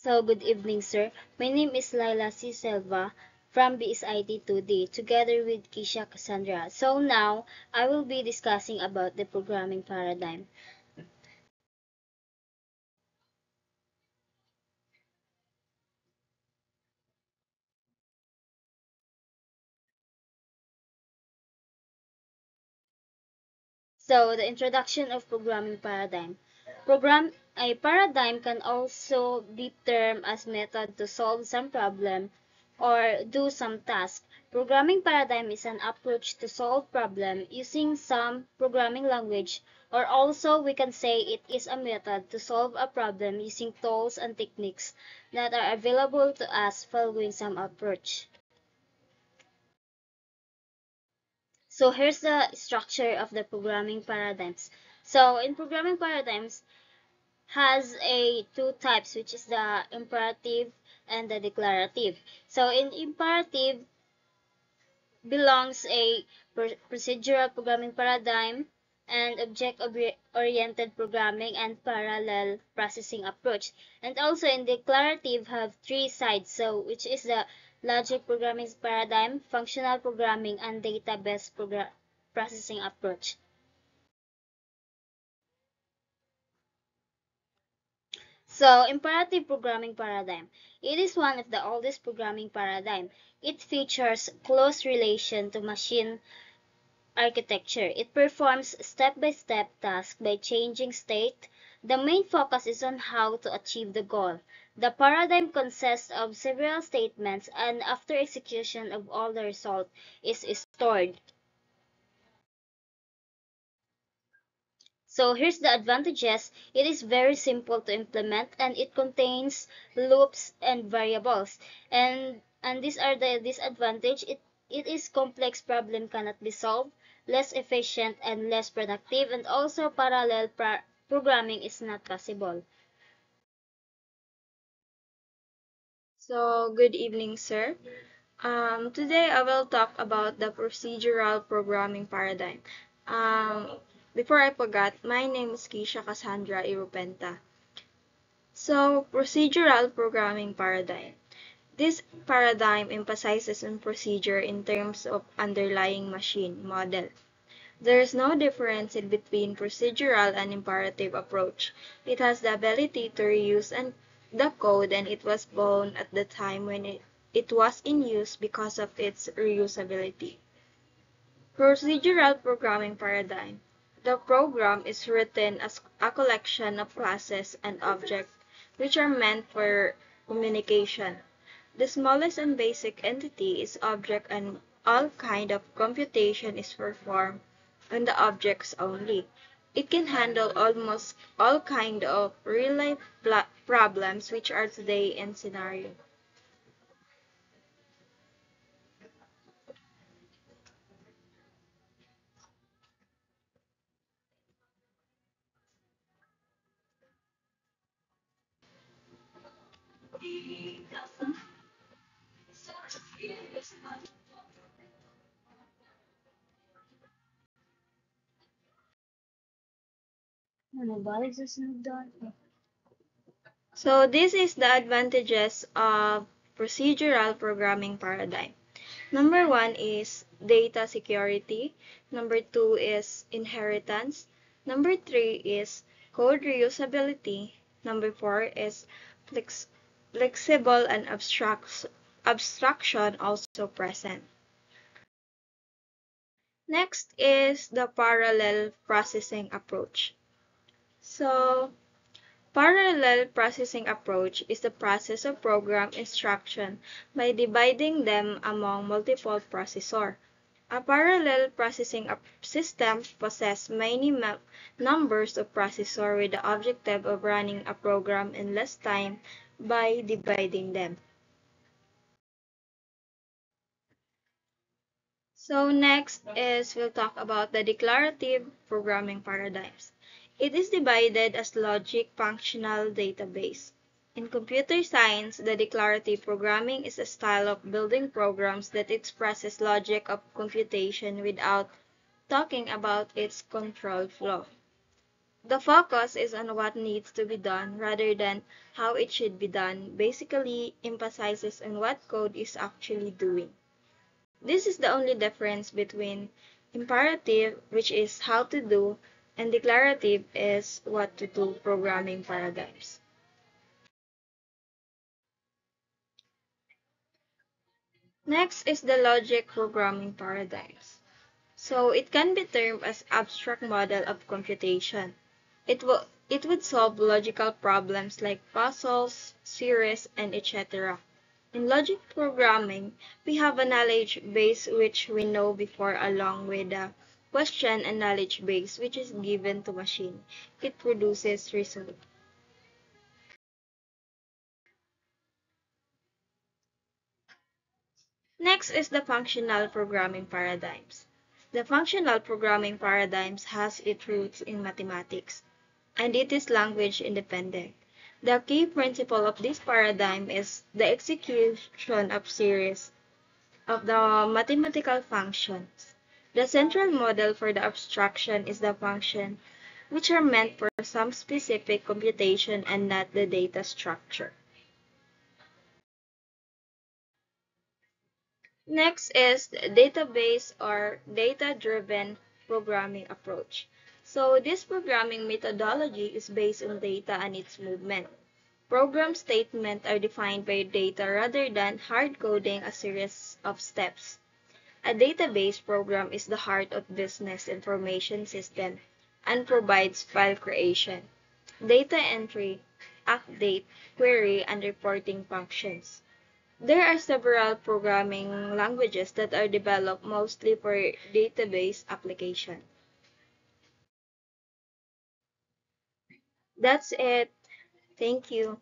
So, good evening, sir. My name is Laila C. Silva from BSIT 2D, together with Kisha Cassandra. So now, I will be discussing about the programming paradigm. So, the introduction of programming paradigm. A paradigm can also be termed as method to solve some problem or do some task. Programming paradigm is an approach to solve problem using some programming language, or also we can say it is a method to solve a problem using tools and techniques that are available to us following some approach. So here's the structure of the programming paradigms. So in programming paradigms has a two types, which is the imperative and the declarative. So in imperative belongs a procedural programming paradigm and object-oriented programming and parallel processing approach. And also in declarative have three sides, so which is the logic programming paradigm, functional programming, and database processing approach. So, imperative programming paradigm. It is one of the oldest programming paradigm. It features close relation to machine architecture. It performs step-by-step tasks by changing state. The main focus is on how to achieve the goal. The paradigm consists of several statements, and after execution of all the result is stored. So here's the advantages. It is very simple to implement and it contains loops and variables. And these are the disadvantage. It is complex problem cannot be solved, less efficient and less productive, and also parallel programming is not possible. So, good evening, sir. Today I will talk about the procedural programming paradigm. Um, Before I forgot, my name is Kisha Cassandra Irupenta. So, procedural programming paradigm. This paradigm emphasizes on procedure in terms of underlying machine model. There is no difference in between procedural and imperative approach. It has the ability to reuse the code and it was born at the time when it was in use because of its reusability. Procedural programming paradigm. The program is written as a collection of classes and objects which are meant for communication. The smallest and basic entity is object and all kind of computation is performed on the objects only. It can handle almost all kind of real-life problems which are today in scenario. Ano, balik sa sunod doon. So this is the advantages of procedural programming paradigm. Number one is data security. Number two is inheritance. Number three is code reusability. Number four is flex flexible and abstraction also present. Next is the parallel processing approach. So parallel processing approach is the process of program instruction by dividing them among multiple processor. A parallel processing system possesses many numbers of processors with the objective of running a program in less time by dividing them. So next is we'll talk about the declarative programming paradigms. It is divided as logic functional database. In computer science, the declarative programming is a style of building programs that expresses logic of computation without talking about its control flow. The focus is on what needs to be done rather than how it should be done, basically emphasizes on what code is actually doing. This is the only difference between imperative, which is how to do, and declarative is what to do programming paradigms. Next is the logic programming paradigms. So it can be termed as abstract model of computation. It would solve logical problems like puzzles, series, and etc. In logic programming, we have a knowledge base which we know before along with a question and knowledge base which is given to machine. It produces result. Next is the functional programming paradigms. The functional programming paradigms has its roots in mathematics, and it is language independent. The key principle of this paradigm is the execution of series of the mathematical functions. The central model for the abstraction is the function, which are meant for some specific computation and not the data structure. Next is the database or data-driven programming approach. So this programming methodology is based on data and its movement. Program statements are defined by data rather than hard coding a series of steps. A database program is the heart of business information system and provides file creation, data entry, update, query, and reporting functions. There are several programming languages that are developed mostly for database application. That's it. Thank you.